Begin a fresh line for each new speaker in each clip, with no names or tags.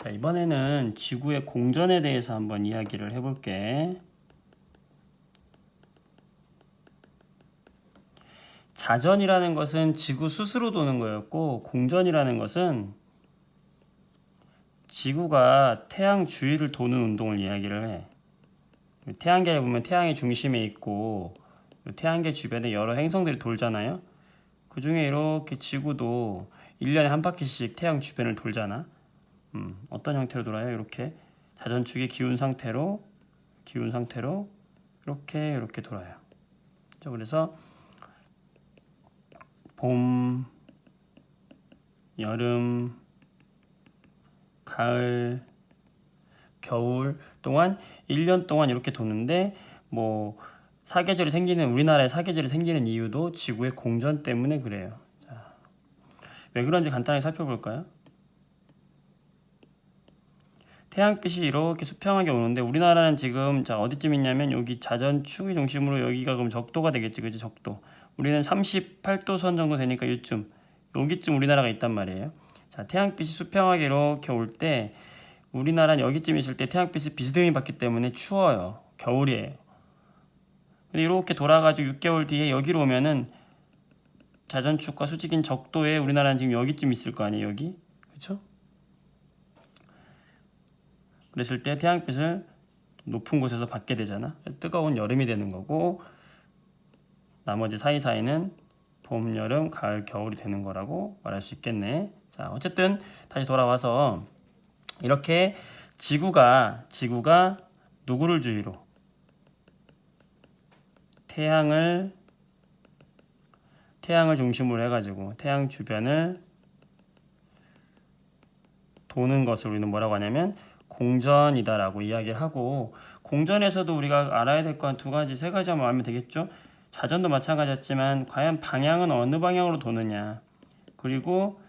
자, 이번에는 지구의 공전에 대해서 한번 이야기를 해볼게. 자전이라는 것은 지구 스스로 도는 거였고, 공전이라는 것은 지구가 태양 주위를 도는 운동을 이야기를 해. 태양계를 보면 태양의 중심에 있고 태양계 주변에 여러 행성들이 돌잖아요. 그 중에 이렇게 지구도 1년에 한 바퀴씩 태양 주변을 돌잖아. 어떤 형태로 돌아요? 이렇게 자전축이 기운 상태로 이렇게 돌아요. 그래서 봄, 여름, 가을, 겨울 동안 1년 동안 이렇게 도는데, 뭐 사계절이 생기는, 우리나라에 사계절이 생기는 이유도 지구의 공전 때문에 그래요. 자, 왜 그런지 간단하게 살펴볼까요? 태양빛이 이렇게 수평하게 오는데, 우리나라는 지금 자 어디쯤 있냐면 여기 자전축의 중심으로 여기가 그럼 적도가 되겠지, 그지? 적도. 우리는 38도선 정도 되니까 여기쯤 우리나라가 있단 말이에요. 자, 태양빛이 수평하게 이렇게 올 때 우리나라는 여기쯤 있을 때 태양빛이 비스듬히 받기 때문에 추워요. 겨울이에요. 근데 이렇게 돌아가지고 6개월 뒤에 여기로 오면은 자전축과 수직인 적도에 우리나라는 지금 여기쯤 있을 거 아니에요, 여기? 그렇죠? 그랬을 때 태양빛을 높은 곳에서 받게 되잖아. 뜨거운 여름이 되는 거고, 나머지 사이사이는 봄, 여름, 가을, 겨울이 되는 거라고 말할 수 있겠네. 자, 어쨌든 다시 돌아와서 이렇게 지구가 누구를 주위로? 태양을 중심으로 해가지고 태양 주변을 도는 것을 우리는 뭐라고 하냐면 공전이다라고 이야기를 하고, 공전에서도 우리가 알아야 될 거 한 두 가지, 세 가지만 알면 되겠죠. 자전도 마찬가지였지만 과연 방향은 어느 방향으로 도느냐, 그리고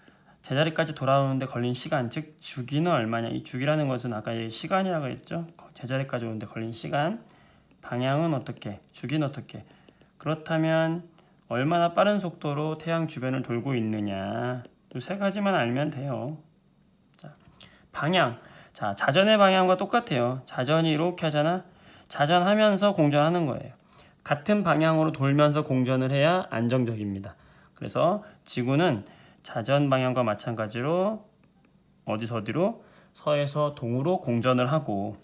제자리까지 돌아오는데 걸린 시간, 즉 주기는 얼마냐. 이 주기라는 것은 아까 시간이라고 했죠. 제자리까지 오는데 걸린 시간, 방향은 어떻게, 주기는 어떻게, 그렇다면 얼마나 빠른 속도로 태양 주변을 돌고 있느냐. 이 세 가지만 알면 돼요. 자, 방향. 자, 자전의 방향과 똑같아요. 자전이 이렇게 하잖아. 자전하면서 공전하는 거예요. 같은 방향으로 돌면서 공전을 해야 안정적입니다. 그래서 지구는 자전 방향과 마찬가지로 어디서 어디로? 서에서 동으로 공전을 하고,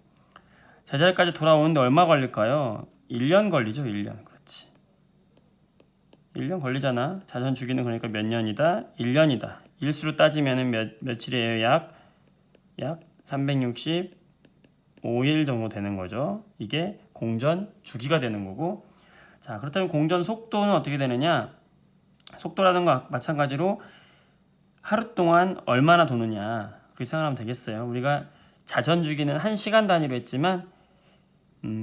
제자리까지 돌아오는데 얼마 걸릴까요? 1년 걸리죠. 1년. 그렇지. 1년 걸리잖아. 자전 주기는 그러니까 몇 년이다? 1년이다. 일수로 따지면 며칠이에요? 약 365일 정도 되는 거죠. 이게 공전 주기가 되는 거고, 자, 그렇다면 공전 속도는 어떻게 되느냐? 속도라는 거 마찬가지로 하루 동안 얼마나 도느냐, 그렇게 생각하면 되겠어요. 우리가 자전 주기는 1시간 단위로 했지만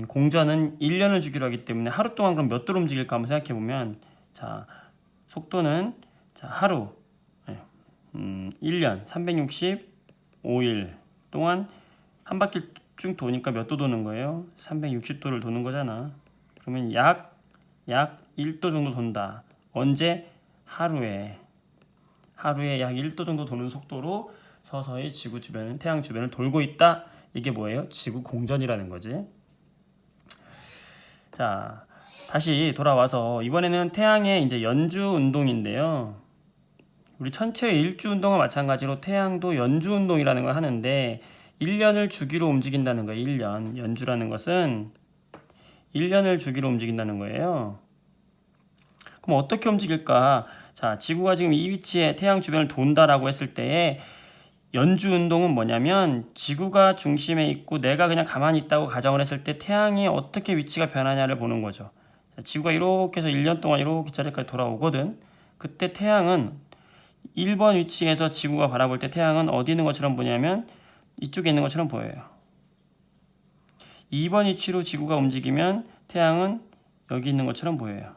공전은 1년을 주기로 하기 때문에 하루 동안 그럼 몇 도로 움직일까 한번 생각해 보면, 자, 속도는 자 하루 1년 365일 동안 한 바퀴 쭉 도니까 몇 도 도는 거예요? 360도를 도는 거잖아. 그러면 약 1도 정도 돈다. 언제? 하루에 약 1도 정도 도는 속도로 서서히 지구 주변, 태양 주변을 돌고 있다. 이게 뭐예요? 지구 공전이라는 거지. 자, 다시 돌아와서 이번에는 태양의 이제 연주 운동인데요. 우리 천체의 일주 운동과 마찬가지로 태양도 연주 운동이라는 걸 하는데 1년을 주기로 움직인다는 거예요. 1년. 연주라는 것은 1년을 주기로 움직인다는 거예요. 그럼 어떻게 움직일까? 자, 지구가 지금 이 위치에 태양 주변을 돈다라고 했을 때 연주 운동은 뭐냐면, 지구가 중심에 있고 내가 그냥 가만히 있다고 가정을 했을 때 태양이 어떻게 위치가 변하냐를 보는 거죠. 자, 지구가 이렇게 해서 1년 동안 이렇게 자리까지 돌아오거든. 그때 태양은 1번 위치에서 지구가 바라볼 때 태양은 어디 있는 것처럼 보냐면 이쪽에 있는 것처럼 보여요. 2번 위치로 지구가 움직이면 태양은 여기 있는 것처럼 보여요.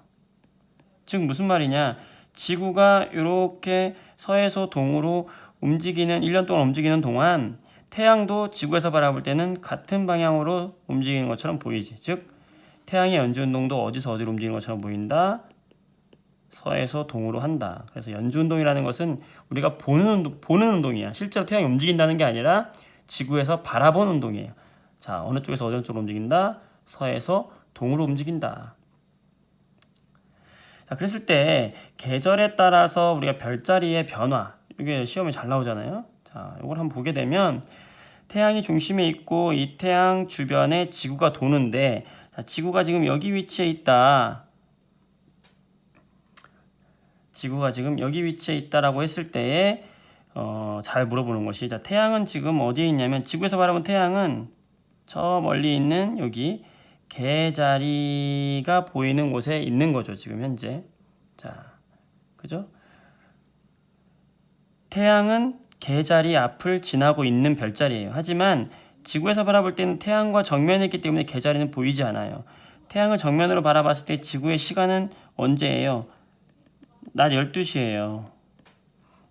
즉 무슨 말이냐, 지구가 이렇게 서에서 동으로 움직이는 1년 동안 움직이는 동안 태양도 지구에서 바라볼 때는 같은 방향으로 움직이는 것처럼 보이지. 즉 태양의 연주 운동도 어디서 어디로 움직이는 것처럼 보인다. 서에서 동으로 한다. 그래서 연주 운동이라는 것은 우리가 보는 운동이야. 실제로 태양이 움직인다는 게 아니라 지구에서 바라본 운동이에요. 자, 어느 쪽에서 어느 쪽으로 움직인다? 서에서 동으로 움직인다. 자, 그랬을 때 계절에 따라서 우리가 별자리의 변화, 이게 시험에 잘 나오잖아요. 자, 이걸 한번 보게 되면 태양이 중심에 있고 이 태양 주변에 지구가 도는데, 자, 지구가 지금 여기 위치해 있다. 지구가 지금 여기 위치해 있다라고 했을 때에 잘 물어보는 것이, 자, 태양은 지금 어디에 있냐면, 지구에서 바라본 태양은 저 멀리 있는 여기 개자리가 보이는 곳에 있는 거죠, 지금 현재. 자, 그죠? 태양은 개자리 앞을 지나고 있는 별자리예요. 하지만 지구에서 바라볼 때는 태양과 정면에 있기 때문에 개자리는 보이지 않아요. 태양을 정면으로 바라봤을 때 지구의 시간은 언제예요? 낮 12시예요.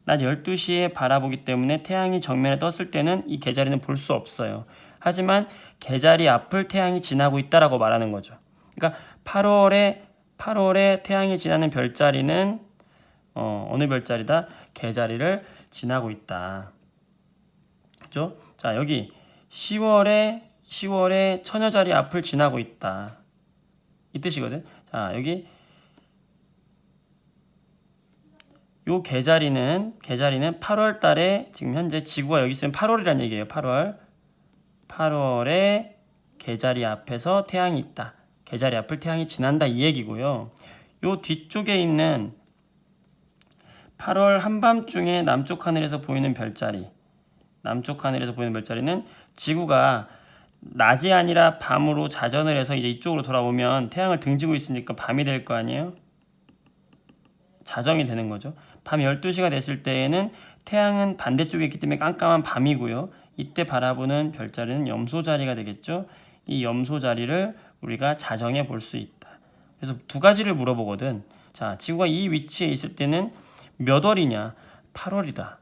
낮 12시에 바라보기 때문에 태양이 정면에 떴을 때는 이 개자리는 볼 수 없어요. 하지만 개자리 앞을 태양이 지나고 있다라고 말하는 거죠. 그러니까 8월에 태양이 지나는 별자리는 어느 별자리다? 개자리를 지나고 있다. 그죠? 자, 여기 10월에 처녀자리 앞을 지나고 있다. 이 뜻이거든. 자, 여기 요 계자리는 8월 달에, 지금 현재 지구가 여기 있으면 8월이란 얘기예요. 8월에 계자리 앞에서 태양이 있다. 계자리 앞을 태양이 지난다, 이 얘기고요. 요 뒤쪽에 있는 8월 한밤중에 남쪽 하늘에서 보이는 별자리는 지구가 낮이 아니라 밤으로 자전을 해서 이제 이쪽으로 돌아오면 태양을 등지고 있으니까 밤이 될 거 아니에요? 자정이 되는 거죠. 밤 12시가 됐을 때에는 태양은 반대쪽에 있기 때문에 깜깜한 밤이고요. 이때 바라보는 별자리는 염소자리가 되겠죠. 이 염소자리를 우리가 자정해 볼 수 있다. 그래서 두 가지를 물어보거든. 자, 지구가 이 위치에 있을 때는 몇 월이냐? 8월이다.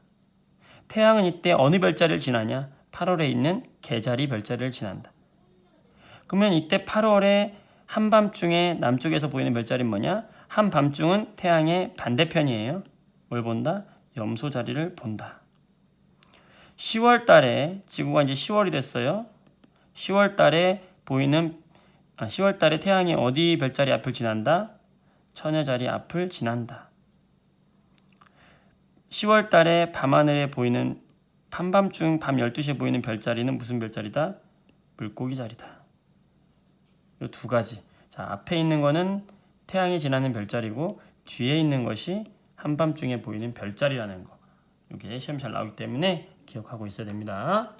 태양은 이때 어느 별자리를 지나냐? 8월에 있는 개자리 별자리를 지난다. 그러면 이때 8월에 한밤중에 남쪽에서 보이는 별자리는 뭐냐? 한밤중은 태양의 반대편이에요. 뭘 본다? 염소자리를 본다. 10월 달에, 지구가 이제 10월이 됐어요. 10월 달에 태양이 어디 별자리 앞을 지난다? 처녀자리 앞을 지난다. 10월 달에 밤하늘에 보이는, 한밤중 밤 12시에 보이는 별자리는 무슨 별자리다? 물고기 자리다. 이 두 가지. 자, 앞에 있는 거는 태양이 지나는 별자리고, 뒤에 있는 것이 한밤중에 보이는 별자리라는 거. 이게 시험 잘 나오기 때문에 기억하고 있어야 됩니다.